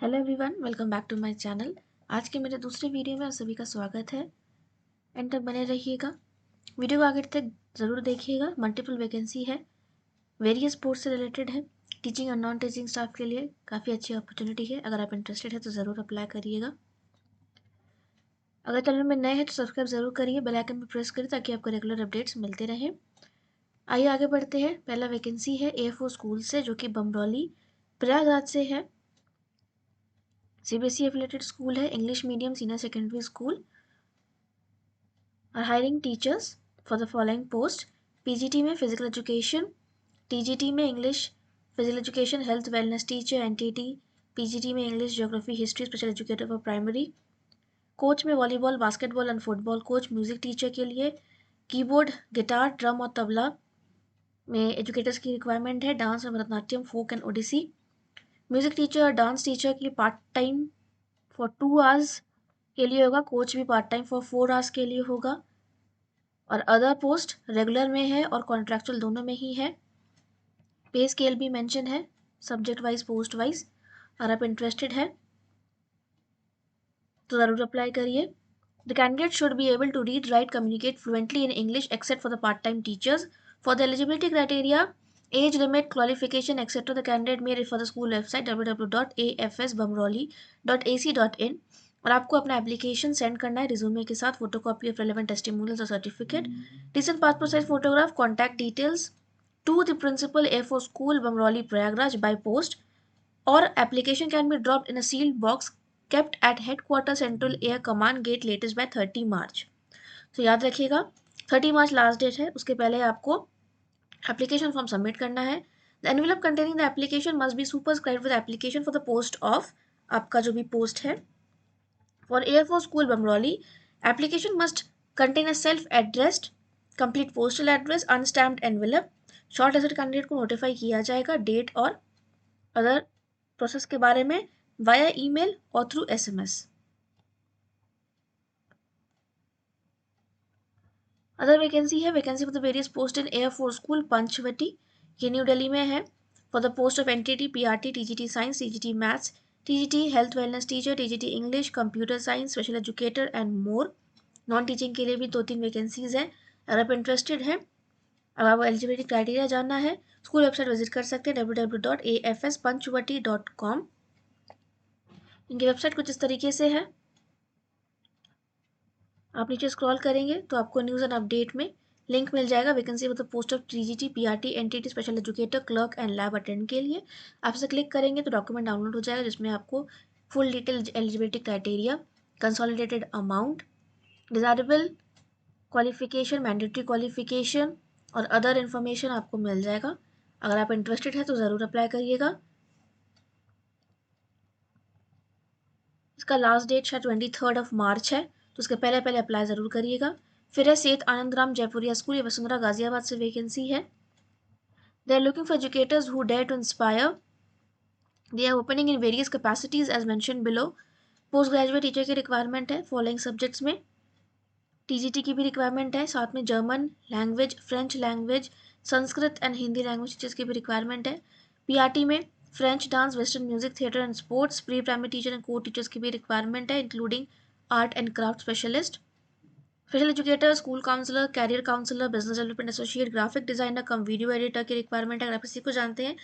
Hello everyone, welcome back to my channel. आज के मेरे दूसरे वीडियो में आप सभी का स्वागत है। एंड तक बने रहिएगा, वीडियो को आगे तक ज़रूर देखिएगा। मल्टीपल वैकेंसी है, वेरियस पोस्ट से रिलेटेड है। टीचिंग और नॉन टीचिंग स्टाफ के लिए काफ़ी अच्छी अपॉर्चुनिटी है। अगर आप इंटरेस्टेड है तो ज़रूर अप्लाई करिएगा। अगर चैनल में नए हैं तो सब्सक्राइब ज़रूर करिए, बेल आइकन पर प्रेस करिए ताकि आपको रेगुलर अपडेट्स मिलते रहें। आइए आगे बढ़ते हैं। पहला वैकेंसी है AFO स्कूल से, जो कि बमरौली प्रयागराज से है। CBSE एफिलेटेड स्कूल है, English medium senior secondary school. are hiring teachers for the following post: PGT में फिजिकल एजुकेशन, TGT में English physical education health wellness teacher NTT, PGT में English geography history special educator for primary, coach में volleyball basketball and football coach. Music teacher के लिए keyboard guitar drum और तबला में educators की requirement है। Dance में भरतनाट्यम फोक एंड ओडिसी। म्यूजिक टीचर और डांस टीचर के लिए पार्ट टाइम फॉर 2 आवर्स के लिए होगा, कोच भी पार्ट टाइम फॉर 4 आवर्स के लिए होगा। और अदर पोस्ट रेगुलर में है और कॉन्ट्रैक्चुअल दोनों में ही है। पे स्केल भी मेंशन है सब्जेक्ट वाइज पोस्ट वाइज। अगर आप इंटरेस्टेड है तो ज़रूर अप्लाई करिए। The candidate should be able to read write communicate fluently in English except for the part time teachers. For the eligibility criteria, age limit, qualification etcetera, the candidate may refer the school website www.afsbamroli.ac.in। और आपको अपना application send करना है resume के साथ, photocopy of relevant testimonials और certificate, recent passport size photograph, contact details to the principal AFO school Bamrauli Prayagraj by post, or application can be dropped in a sealed box kept at headquarters Central Air Command Gate latest by 30 March। तो याद रखिएगा 30 मार्च last date है, उसके पहले आपको application form submit करना है। The envelope containing the application must be superscribed with application for the post of, आपका जो भी पोस्ट है for AFO school Bamrauli, application must contain a self addressed complete postal address unstamped envelope. Short listed candidate को notify किया जाएगा date और other process के बारे में वाया ईमेल और थ्रू SMS। अदर वैकेंसी है, vacancy for the various post in AFO school Panchvati, ये न्यू दिल्ली में है। For the post of NTT, PRT, TGT science, TGT maths, TGT health wellness teacher, TGT English, computer science, special educator and more. Non teaching के लिए भी 2-3 vacancies हैं। अगर आप interested हैं, अब आपको एलिजिबिलिटी क्राइटेरिया जानना है, स्कूल वेबसाइट विजिट कर सकते हैं www.afspanchvati.com। इनकी वेबसाइट कुछ इस तरीके से है, आप नीचे स्क्रॉल करेंगे तो आपको न्यूज़ एंड अपडेट में लिंक मिल जाएगा वैकेंसी मतलब post of TGT, PRT, NTT special educator, clerk and lab attend के लिए। आप इसे क्लिक करेंगे तो डॉक्यूमेंट डाउनलोड हो जाएगा, जिसमें आपको full detail eligibility criteria, consolidated amount, desirable qualification, mandatory qualification और अदर इन्फॉर्मेशन आपको मिल जाएगा। अगर आप इंटरेस्टेड है तो ज़रूर अप्लाई करिएगा। इसका लास्ट डेट शायद 23 मार्च है, तो उसके पहले पहले अप्लाई ज़रूर करिएगा। फिर है सेठ आनंदराम जयपुरिया स्कूल, ये वसुंधरा गाजियाबाद से वैकेंसी है। They are looking for educators who dare to inspire. They are opening in various capacities as mention below. Post graduate teacher की रिक्वायरमेंट है फॉलोइंग सब्जेक्ट्स में। TGT की भी रिक्वायरमेंट है, साथ में German language, French language, Sanskrit and Hindi language teachers की भी रिक्वायरमेंट है। PRT में French, dance, western music, theatre and sports. Pre primary teacher and core teachers की भी रिक्वायरमेंट है, including art and craft specialist. Special educator, school counsellor, career counsellor, business development associate, graphic designer cum video editor की requirement है। अगर आप किसी को जानते हैं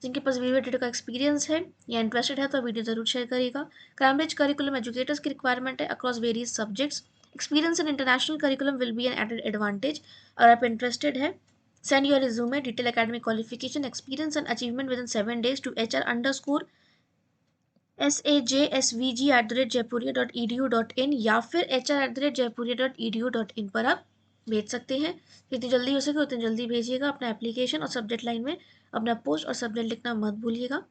जिनके पास वीडियो एडिटर का एक्सपीरियंस है या इंटरेस्टेड है तो वीडियो जरूर शेयर करिएगा। कैम्ब्रिज करिकुलम एजुकेटर्स की रिक्वायरमेंट है across various subjects. Experience in international curriculum will be an added advantage. अगर आप इंटरेस्टेड है, send your resume, detail academic qualification, experience and achievement within 7 days to HR_SAJSVG@jaipuria.edu.in या फिर HR@jaipuria.edu.in पर आप भेज सकते हैं। जितनी जल्दी हो सके उतनी जल्दी भेजिएगा अपना एप्लीकेशन, और सब्जेक्ट लाइन में अपना पोस्ट और सब्जेक्ट लिखना मत भूलिएगा।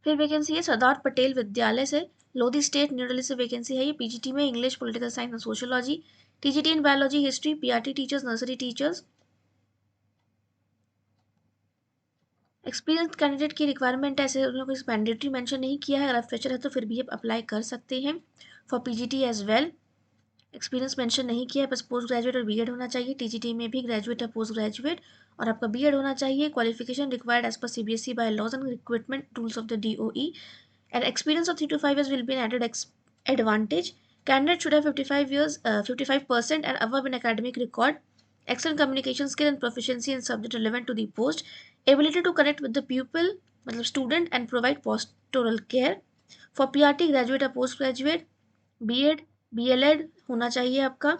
फिर वैकेंसी है सरदार पटेल विद्यालय से, लोधी स्टेट, न्यू दिल्ली से वैकेंसी है। ये PGT में English, political science and sociology, TGT in biology, history, PRT teachers, nursery teachers. Experience candidate की रिक्वायरमेंट है, ऐसे उन्होंने कोई मैंडेटरी मेंशन नहीं किया है। अगर आप फ्रेशर है तो फिर भी आप अप्लाई कर सकते हैं for PGT as well. Experience mention नहीं किया है, बस पोस्ट ग्रेजुएट और BEd होना चाहिए। TGT में भी ग्रेजुएट या पोस्ट ग्रेजुएट और आपका बीएड होना चाहिए। Qualification required as per CBSE bylaws and recruitment rules of the DOE and experience of 3 to 5 years will be an added advantage. Candidate should have 55% and above in academic record, excellent communication skill and proficiency in subject relevant to the post, ability to connect with the pupil मतलब student and provide pastoral care. For PRT graduate or post graduate, B Ed B El Ed होना चाहिए आपका,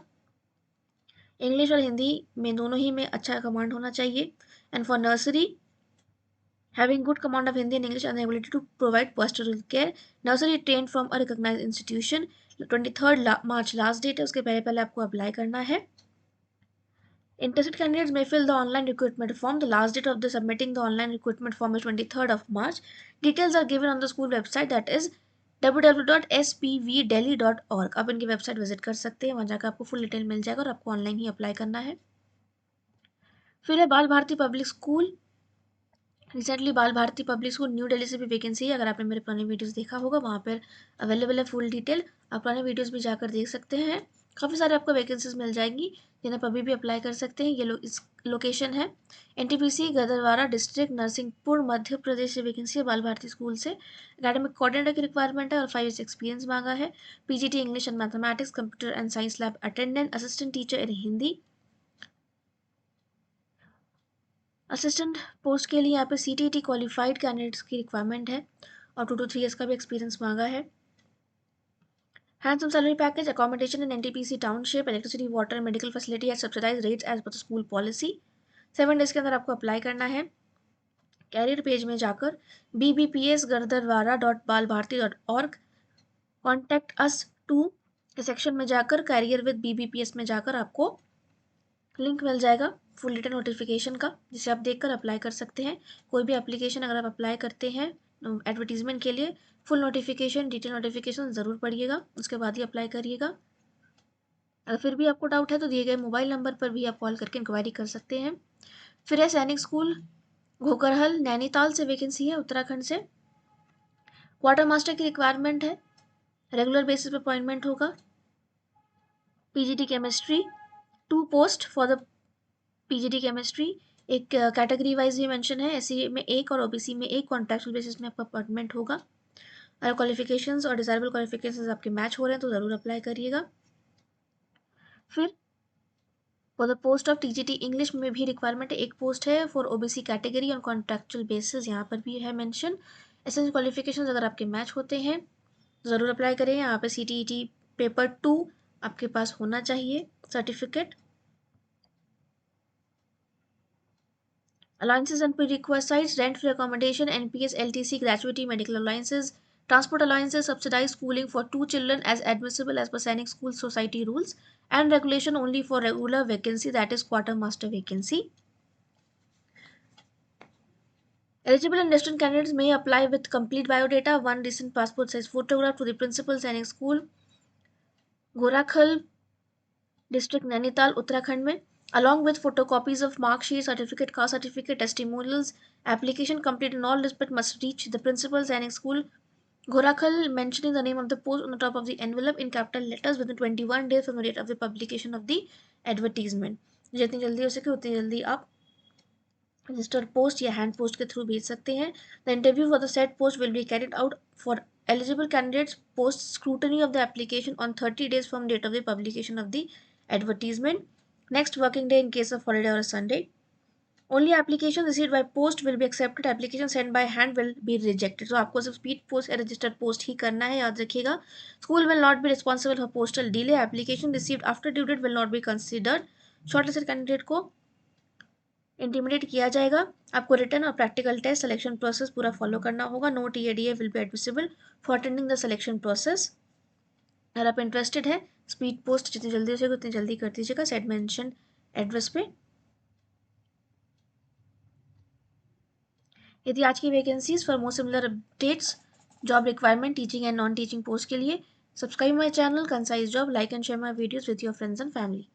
English और हिंदी में दोनों ही में अच्छा command होना चाहिए. And for nursery, having good command of Hindi and English and the ability to provide pastoral care. Nursery trained from a recognized institution. 23rd March last date है, उसके पहले पहले आपको अप्लाई करना है. Interested candidates may fill the online recruitment form. The last date of the submitting the online recruitment form is 23rd of March. Details are given on the school website, that is www.spvdelhi.org. आप इनकी website visit कर सकते हैं, वहाँ जाकर आपको full detail मिल जाएगा और आपको ऑनलाइन ही अप्लाई करना है. फिर है बाल Bharati public school. Recently Bal Bharati public school New Delhi से भी वैकेंसी है. अगर आपने मेरे पुराने वीडियोस देखा होगा, वहाँ पर अवेलेबल है फुल डिटेल. आप पुराने वीडियोस भी जाकर देख सकते हैं. काफ़ी सारे आपको वैकेंसीज मिल जाएंगी जिन्हें आप अभी भी अप्लाई कर सकते हैं. ये इस लोकेशन है एनटीपीसी गदरवारा डिस्ट्रिक्ट नरसिंहपुर मध्य प्रदेश से वैकेंसी है बाल भारती स्कूल से. एकेडमिक कोऑर्डिनेटर की रिक्वायरमेंट है और 5 years एक्सपीरियंस मांगा है. PGT English and mathematics, computer and science lab attendant, assistant teacher in Hindi. Assistant post के लिए यहाँ पे सीटीईटी क्वालिफाइड कैंडिडेट्स की रिक्वायरमेंट है और 2 to 3 years का भी एक्सपीरियंस मांगा है. Handsome salary package, accommodation in NTPC township, electricity water medical facility at subsidise rates as per school policy. 7 days के अंदर आपको अप्लाई करना है. कैरियर पेज में जाकर bbps.gardwarara.balbharti.org, कॉन्टैक्ट अस टू के सेक्शन में जाकर कैरियर विद बीबीपीएस में जाकर आपको लिंक मिल जाएगा फुल रिटर्न नोटिफिकेशन का, जिसे आप देखकर अप्लाई कर सकते हैं. कोई भी एप्लीकेशन अगर आप अप्लाई करते हैं एडवर्टीजमेंट के लिए, फुल नोटिफिकेशन डिटेल नोटिफिकेशन ज़रूर पढ़िएगा, उसके बाद ही अप्लाई करिएगा. अगर फिर भी आपको डाउट है तो दिए गए मोबाइल नंबर पर भी आप कॉल करके इंक्वायरी कर सकते हैं. फिर है सैनिक स्कूल घोकरहल नैनीताल से वैकेंसी है उत्तराखंड से. क्वार्टर मास्टर की रिक्वायरमेंट है, रेगुलर बेसिस पर अपॉइंटमेंट होगा. PGT chemistry 2 post for the PGT chemistry. एक कैटेगरी वाइज भी मेंशन है, एससी में 1 और ओबीसी में 1 कॉन्ट्रैक्चुअल बेसिस में आपका अपॉइंटमेंट होगा. अगर क्वालिफिकेशंस और डिजायरेबल क्वालिफिकेशंस आपके मैच हो रहे हैं तो ज़रूर अप्लाई करिएगा. फिर for the post of TGT English में भी रिक्वायरमेंट है, 1 पोस्ट है for OBC category on contractual basis, यहाँ पर भी है मेंशन. ऐसे क्वालिफिकेशंस अगर आपके मैच होते हैं तो ज़रूर अप्लाई करें. यहाँ पे सीटीईटी पेपर 2 आपके पास होना चाहिए certificate. Allowances and prerequisites: rent free accommodation, NPS, LTC, gratuity, medical allowances, transport allowances, subsidized schooling for 2 children as admissible as per Sainik School Society rules, and regulation only for regular vacancy, that is quartermaster vacancy. Eligible and destined candidates may apply with complete biodata, 1 recent passport size photograph to the principal Sainik School, Gorakhal District, Nainital, Uttarakhand में, along with photocopies of mark sheet, certificate, caste certificate, testimonials. Application complete in all respect must reach the principal Sainik School, Gorakhal, mentioning the name of the post on the top of the envelope in capital letters within 21 days from the date of the publication of the advertisement. जितनी जल्दी हो सके उतनी जल्दी आप registered post या hand post के through भेज सकते हैं. The interview for the set post will be carried out for eligible candidates post scrutiny of the application on 30 days from date of the publication of the advertisement. Next working day in case of holiday or Sunday. Only application received by post will be accepted. Application sent by hand will be rejected. तो आपको सिर्फ speed post या registered post ही करना है, याद रखिएगा. School will not be responsible for postal delay. Application received after due date will not be considered. Shortlisted candidate को intimidate किया जाएगा. आपको रिटर्न और प्रैक्टिकल टेस्ट सिलेक्शन प्रोसेस पूरा फॉलो करना होगा. No TA DA will be admissible for attending the selection process. अगर आप इंटरेस्टेड है, स्पीड पोस्ट जितनी जल्दी हो सके उतनी जल्दी कर दीजिएगा सेट मेंशन एड्रेस पे. यदि आज की vacancies for more similar updates, job requirement, teaching and non teaching post के लिए subscribe my channel concise job, like and share my videos with your friends and family.